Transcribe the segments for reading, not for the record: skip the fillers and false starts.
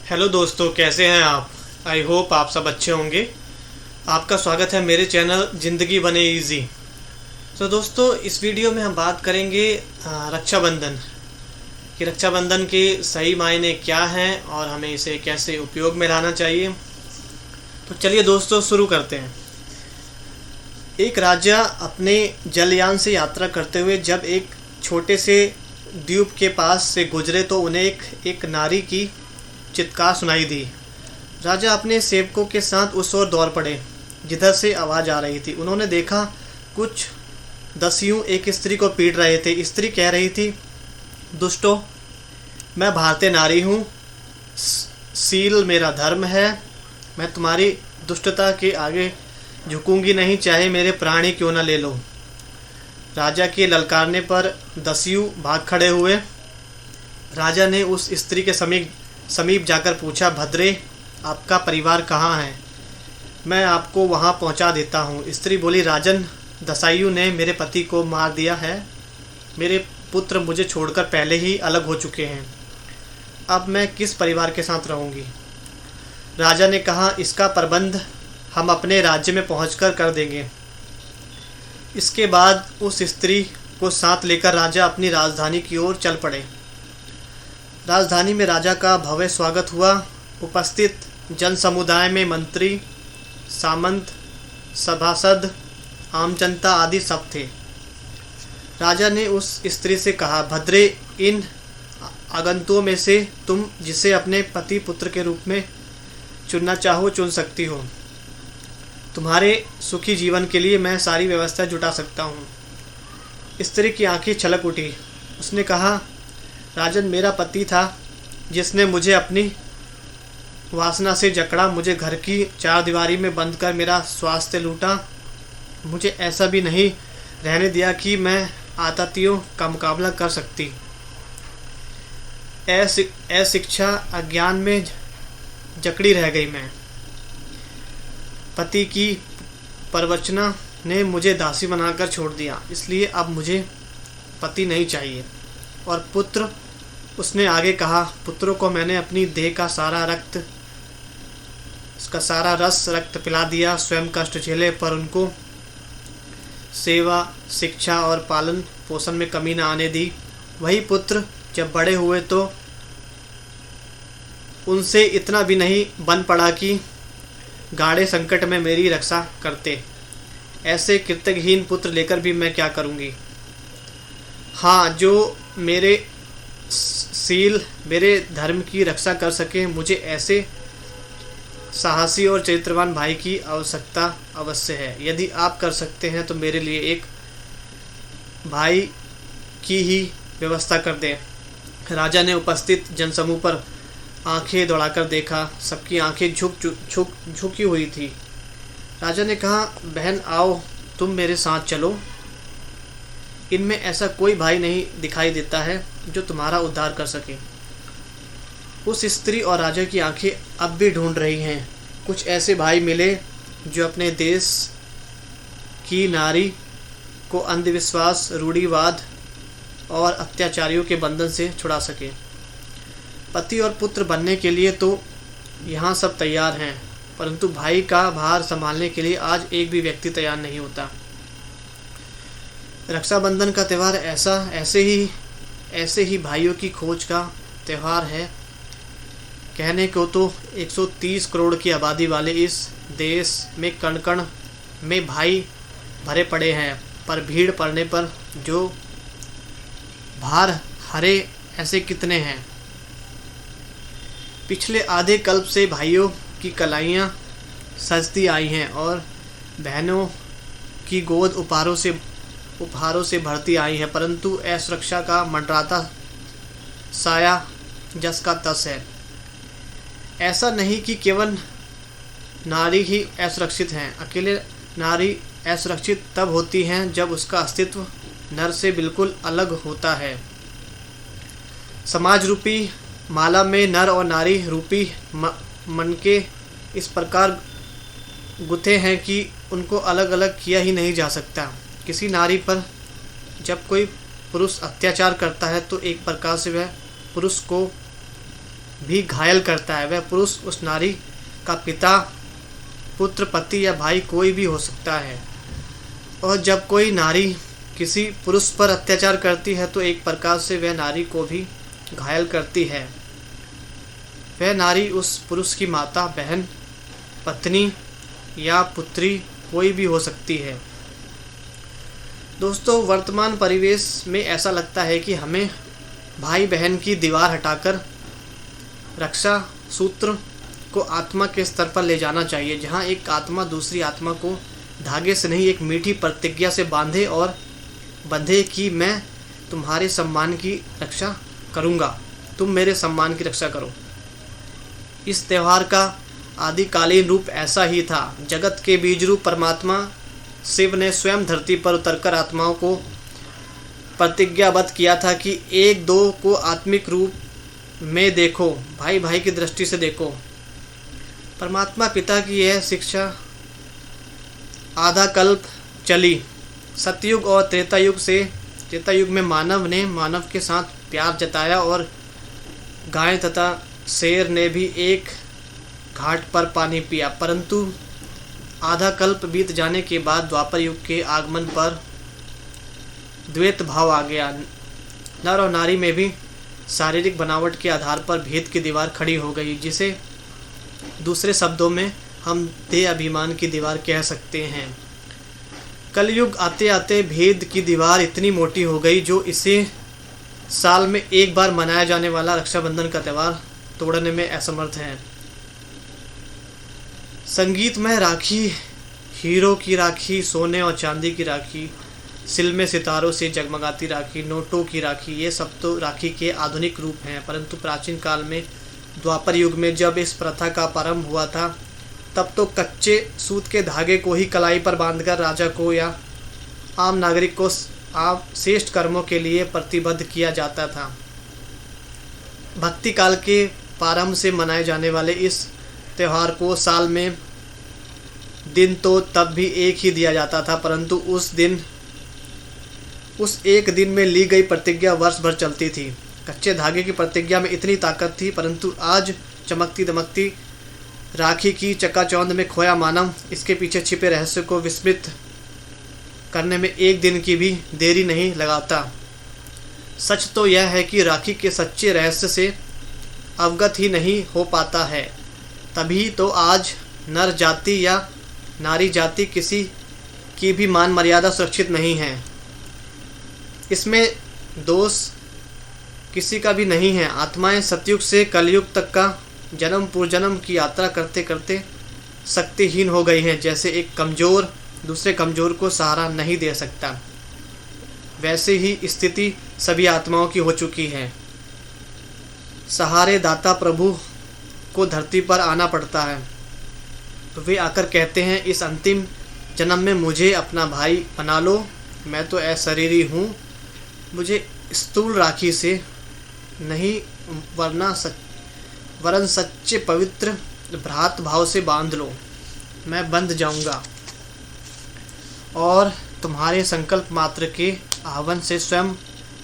Hello दोस्तों, कैसे हैं आप। आई होप आप सब अच्छे होंगे। आपका स्वागत है मेरे चैनल ज़िंदगी बने इजी। तो दोस्तों, इस वीडियो में हम बात करेंगे रक्षाबंधन कि रक्षाबंधन के सही मायने क्या हैं और हमें इसे कैसे उपयोग में लाना चाहिए। तो चलिए दोस्तों, शुरू करते हैं। एक राजा अपने जलयान से यात्रा करते हुए जब एक छोटे से द्वीप के पास से गुजरे तो उन्हें एक नारी की चित्कार सुनाई दी। राजा अपने सेवकों के साथ उस ओर दौड़ पड़े जिधर से आवाज़ आ रही थी। उन्होंने देखा कुछ दस्यु एक स्त्री को पीट रहे थे। स्त्री कह रही थी, दुष्टों, मैं भारतीय नारी हूँ, सील मेरा धर्म है, मैं तुम्हारी दुष्टता के आगे झुकूंगी नहीं, चाहे मेरे प्राण ही क्यों न ले लो। राजा के ललकारने पर दस्यु भाग खड़े हुए। राजा ने उस स्त्री के समीप जाकर पूछा, भद्रे, आपका परिवार कहाँ है? मैं आपको वहाँ पहुँचा देता हूँ। स्त्री बोली, राजन, दस्यु ने मेरे पति को मार दिया है। मेरे पुत्र मुझे छोड़कर पहले ही अलग हो चुके हैं। अब मैं किस परिवार के साथ रहूँगी? राजा ने कहा, इसका प्रबंध हम अपने राज्य में पहुंचकर कर देंगे। इसके बाद उस स्त्री को साथ लेकर राजा अपनी राजधानी की ओर चल पड़े। राजधानी में राजा का भव्य स्वागत हुआ। उपस्थित जन समुदाय में मंत्री, सामंत, सभासद, आम जनता आदि सब थे। राजा ने उस स्त्री से कहा, भद्रे, इन आगंतुओं में से तुम जिसे अपने पति पुत्र के रूप में चुनना चाहो चुन सकती हो। तुम्हारे सुखी जीवन के लिए मैं सारी व्यवस्था जुटा सकता हूँ। स्त्री की आंखें छलक उठी। उसने कहा, राजन, मेरा पति था जिसने मुझे अपनी वासना से जकड़ा, मुझे घर की चार दीवारी में बंद कर मेरा स्वास्थ्य लूटा, मुझे ऐसा भी नहीं रहने दिया कि मैं आततियों का मुकाबला कर सकती। अशिक्षा, अज्ञान में जकड़ी रह गई मैं। पति की प्रवचना ने मुझे दासी बनाकर छोड़ दिया, इसलिए अब मुझे पति नहीं चाहिए। और पुत्र, उसने आगे कहा, पुत्रों को मैंने अपनी देह का सारा रक्त पिला दिया, स्वयं कष्ट झेले, पर उनको सेवा, शिक्षा और पालन पोषण में कमी न आने दी। वही पुत्र जब बड़े हुए तो उनसे इतना भी नहीं बन पड़ा कि गाढ़े संकट में मेरी रक्षा करते। ऐसे कृतज्ञहीन पुत्र लेकर भी मैं क्या करूँगी? हाँ, जो मेरे सील, मेरे धर्म की रक्षा कर सके, मुझे ऐसे साहसी और चरित्रवान भाई की आवश्यकता अवश्य है। यदि आप कर सकते हैं तो मेरे लिए एक भाई की ही व्यवस्था कर दें। राजा ने उपस्थित जनसमूह पर आंखें दौड़ाकर देखा। सबकी आंखें झुकी हुई थी। राजा ने कहा, बहन, आओ, तुम मेरे साथ चलो। इनमें ऐसा कोई भाई नहीं दिखाई देता है जो तुम्हारा उद्धार कर सके। उस स्त्री और राजा की आंखें अब भी ढूंढ रही हैं। कुछ ऐसे भाई मिले जो अपने देश की नारी को अंधविश्वास, रूढ़िवाद और अत्याचारियों के बंधन से छुड़ा सके। पति और पुत्र बनने के लिए तो यहाँ सब तैयार हैं, परंतु भाई का भार संभालने के लिए आज एक भी व्यक्ति तैयार नहीं होता। रक्षाबंधन का त्यौहार ऐसे ही भाइयों की खोज का त्यौहार है। कहने को तो 130 करोड़ की आबादी वाले इस देश में कण कण में भाई भरे पड़े हैं, पर भीड़ पड़ने पर जो भार हरे ऐसे कितने हैं। पिछले आधे कल्प से भाइयों की कलाइयाँ सजती आई हैं और बहनों की गोद उपहारों से भरती आई है, परंतु असुरक्षा का मंडराता साया जस का तस है। ऐसा नहीं कि केवल नारी ही असुरक्षित हैं। अकेले नारी असुरक्षित तब होती हैं जब उसका अस्तित्व नर से बिल्कुल अलग होता है। समाज रूपी माला में नर और नारी रूपी मनके इस प्रकार गुथे हैं कि उनको अलग अलग किया ही नहीं जा सकता। किसी नारी पर जब कोई पुरुष अत्याचार करता है तो एक प्रकार से वह पुरुष को भी घायल करता है। वह पुरुष उस नारी का पिता, पुत्र, पति या भाई कोई भी हो सकता है। और जब कोई नारी किसी पुरुष पर अत्याचार करती है तो एक प्रकार से वह नारी को भी घायल करती है। वह नारी उस पुरुष की माता, बहन, पत्नी या पुत्री कोई भी हो सकती है। दोस्तों, वर्तमान परिवेश में ऐसा लगता है कि हमें भाई बहन की दीवार हटाकर रक्षा सूत्र को आत्मा के स्तर पर ले जाना चाहिए, जहां एक आत्मा दूसरी आत्मा को धागे से नहीं, एक मीठी प्रतिज्ञा से बंधे कि मैं तुम्हारे सम्मान की रक्षा करूंगा, तुम मेरे सम्मान की रक्षा करो। इस त्यौहार का आदिकालीन रूप ऐसा ही था। जगत के बीज रूप परमात्मा शिव ने स्वयं धरती पर उतरकर आत्माओं को प्रतिज्ञाबद्ध किया था कि एक दो को आत्मिक रूप में देखो, भाई भाई की दृष्टि से देखो। परमात्मा पिता की यह शिक्षा आधा कल्प चली। सतयुग और त्रेता युग में मानव ने मानव के साथ प्यार जताया और गाय तथा शेर ने भी एक घाट पर पानी पिया, परंतु आधा कल्प बीत जाने के बाद द्वापर युग के आगमन पर द्वैत भाव आ गया। नर और नारी में भी शारीरिक बनावट के आधार पर भेद की दीवार खड़ी हो गई, जिसे दूसरे शब्दों में हम देह अभिमान की दीवार कह सकते हैं। कलयुग आते आते भेद की दीवार इतनी मोटी हो गई जो इसे साल में एक बार मनाया जाने वाला रक्षाबंधन का त्यौहार तोड़ने में असमर्थ है। संगीतमय राखी, हीरो की राखी, सोने और चांदी की राखी, सिल में सितारों से जगमगाती राखी, नोटों की राखी, ये सब तो राखी के आधुनिक रूप हैं। परंतु प्राचीन काल में द्वापर युग में जब इस प्रथा का प्रारंभ हुआ था, तब तो कच्चे सूत के धागे को ही कलाई पर बांधकर राजा को या आम नागरिक को श्रेष्ठ कर्मों के लिए प्रतिबद्ध किया जाता था। भक्ति काल के प्रारंभ से मनाए जाने वाले इस त्यौहार को साल में दिन तो तब भी एक ही दिया जाता था, परंतु उस एक दिन में ली गई प्रतिज्ञा वर्ष भर चलती थी। कच्चे धागे की प्रतिज्ञा में इतनी ताकत थी, परंतु आज चमकती दमकती राखी की चकाचौंध में खोया मानव इसके पीछे छिपे रहस्य को विस्मृत करने में एक दिन की भी देरी नहीं लगाता। सच तो यह है कि राखी के सच्चे रहस्य से अवगत ही नहीं हो पाता है। तभी तो आज नर जाति या नारी जाति किसी की भी मान मर्यादा सुरक्षित नहीं है। इसमें दोष किसी का भी नहीं है। आत्माएं सतयुग से कलयुग तक का जन्म पूर्वजन्म की यात्रा करते करते शक्तिहीन हो गई हैं। जैसे एक कमज़ोर दूसरे कमज़ोर को सहारा नहीं दे सकता, वैसे ही स्थिति सभी आत्माओं की हो चुकी है। सहारे दाता प्रभु को धरती पर आना पड़ता है। वे आकर कहते हैं, इस अंतिम जन्म में मुझे अपना भाई बना लो, मैं तो अशरीरी हूँ, मुझे स्थूल राखी से नहीं वरन सच्चे पवित्र भ्रात भाव से बांध लो। मैं बंध जाऊंगा और तुम्हारे संकल्प मात्र के आह्वान से स्वयं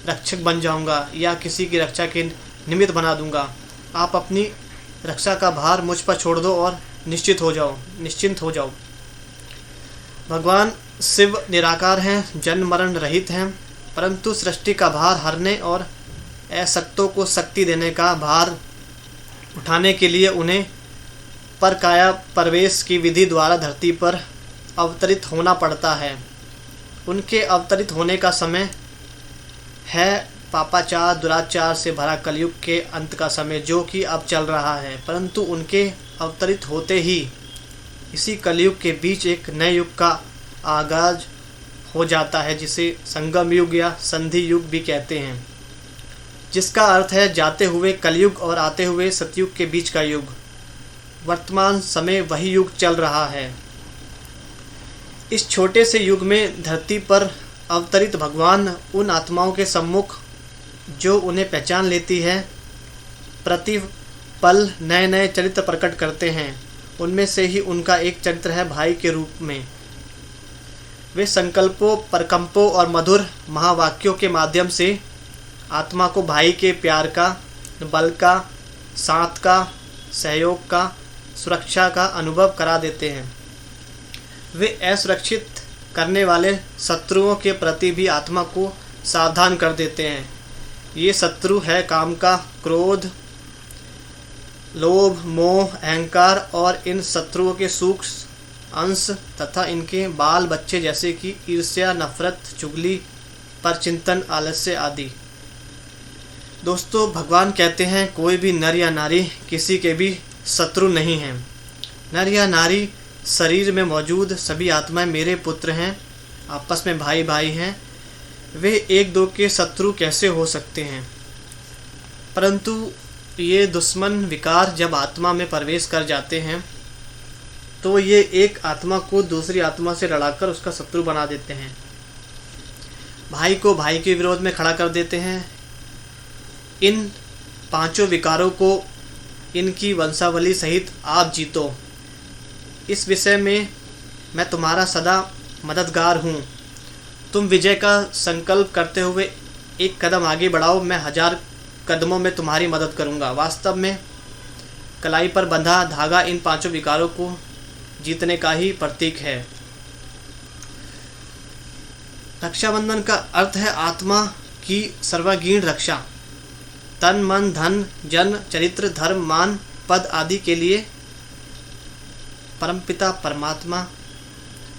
रक्षक बन जाऊंगा या किसी की रक्षा के निमित्त बना दूंगा। आप अपनी रक्षा का भार मुझ पर छोड़ दो और निश्चिंत हो जाओ। भगवान शिव निराकार हैं, जन्म मरण रहित हैं, परंतु सृष्टि का भार हरने और अशक्तों को शक्ति देने का भार उठाने के लिए उन्हें परकाया प्रवेश की विधि द्वारा धरती पर अवतरित होना पड़ता है। उनके अवतरित होने का समय है पापाचार दुराचार से भरा कलयुग के अंत का समय, जो कि अब चल रहा है। परंतु उनके अवतरित होते ही इसी कलयुग के बीच एक नए युग का आगाज हो जाता है, जिसे संगम युग या संधि युग भी कहते हैं, जिसका अर्थ है जाते हुए कलयुग और आते हुए सतयुग के बीच का युग। वर्तमान समय वही युग चल रहा है। इस छोटे से युग में धरती पर अवतरित भगवान उन आत्माओं के सम्मुख जो उन्हें पहचान लेती है प्रति पल नए नए चरित्र प्रकट करते हैं। उनमें से ही उनका एक चरित्र है भाई के रूप में। वे संकल्पों, प्रकंपों और मधुर महावाक्यों के माध्यम से आत्मा को भाई के प्यार का, बल का साथ का, सहयोग का, सुरक्षा का अनुभव करा देते हैं। वे असुरक्षित करने वाले शत्रुओं के प्रति भी आत्मा को सावधान कर देते हैं। ये शत्रु है काम का क्रोध, लोभ, मोह, अहंकार और इन शत्रुओं के सूक्ष्म अंश तथा इनके बाल बच्चे जैसे कि ईर्ष्या, नफरत, चुगली, परचिंतन, आलस्य आदि। दोस्तों, भगवान कहते हैं कोई भी नर या नारी किसी के भी शत्रु नहीं हैं। नर या नारी शरीर में मौजूद सभी आत्माएं मेरे पुत्र हैं, आपस में भाई भाई हैं। वे एक दो के शत्रु कैसे हो सकते हैं? परंतु ये दुश्मन विकार जब आत्मा में प्रवेश कर जाते हैं तो ये एक आत्मा को दूसरी आत्मा से लड़ाकर उसका शत्रु बना देते हैं। भाई को भाई के विरोध में खड़ा कर देते हैं। इन पांचों विकारों को इनकी वंशावली सहित आप जीतो। इस विषय में मैं तुम्हारा सदा मददगार हूँ। तुम विजय का संकल्प करते हुए एक कदम आगे बढ़ाओ, मैं 1000 कदमों में तुम्हारी मदद करूँगा। वास्तव में कलाई पर बंधा धागा इन पांचों विकारों को जीतने का ही प्रतीक है। रक्षाबंधन का अर्थ है आत्मा की सर्वांगीण रक्षा। तन, मन, धन, जन, चरित्र, धर्म, मान, पद आदि के लिए परमपिता परमात्मा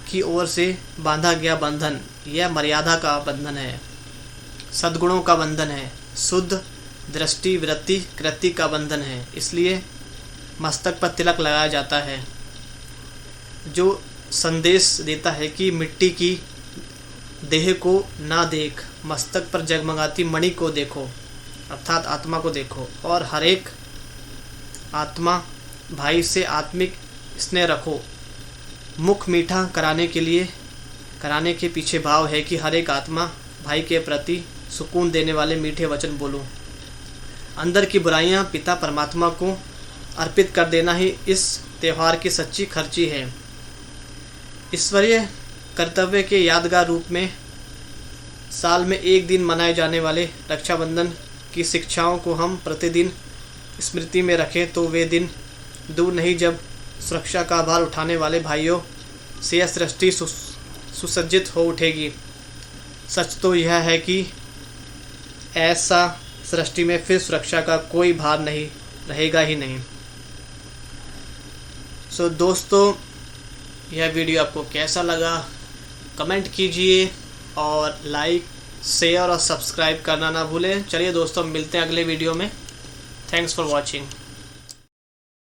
की ओर से बांधा गया बंधन यह मर्यादा का बंधन है, सद्गुणों का बंधन है, शुद्ध दृष्टि, वृत्ति, कृति का बंधन है। इसलिए मस्तक पर तिलक लगाया जाता है जो संदेश देता है कि मिट्टी की देह को ना देख, मस्तक पर जगमगाती मणि को देखो, अर्थात आत्मा को देखो। और हर एक आत्मा भाई से आत्मिक स्नेह रखो। मुख मीठा कराने के पीछे भाव है कि हर एक आत्मा भाई के प्रति सुकून देने वाले मीठे वचन बोलो। अंदर की बुराइयां पिता परमात्मा को अर्पित कर देना ही इस त्यौहार की सच्ची खर्ची है। ईश्वरीय कर्तव्य के यादगार रूप में साल में एक दिन मनाए जाने वाले रक्षाबंधन की शिक्षाओं को हम प्रतिदिन स्मृति में रखें तो वे दिन दूर नहीं जब सुरक्षा का भार उठाने वाले भाइयों से यह सृष्टि सुसज्जित हो उठेगी। सच तो यह है कि ऐसा सृष्टि में फिर सुरक्षा का कोई भार नहीं रहेगा ही नहीं। सो दोस्तों, यह वीडियो आपको कैसा लगा कमेंट कीजिए और लाइक, शेयर और सब्सक्राइब करना ना भूलें। चलिए दोस्तों, मिलते हैं अगले वीडियो में। Thanks for watching.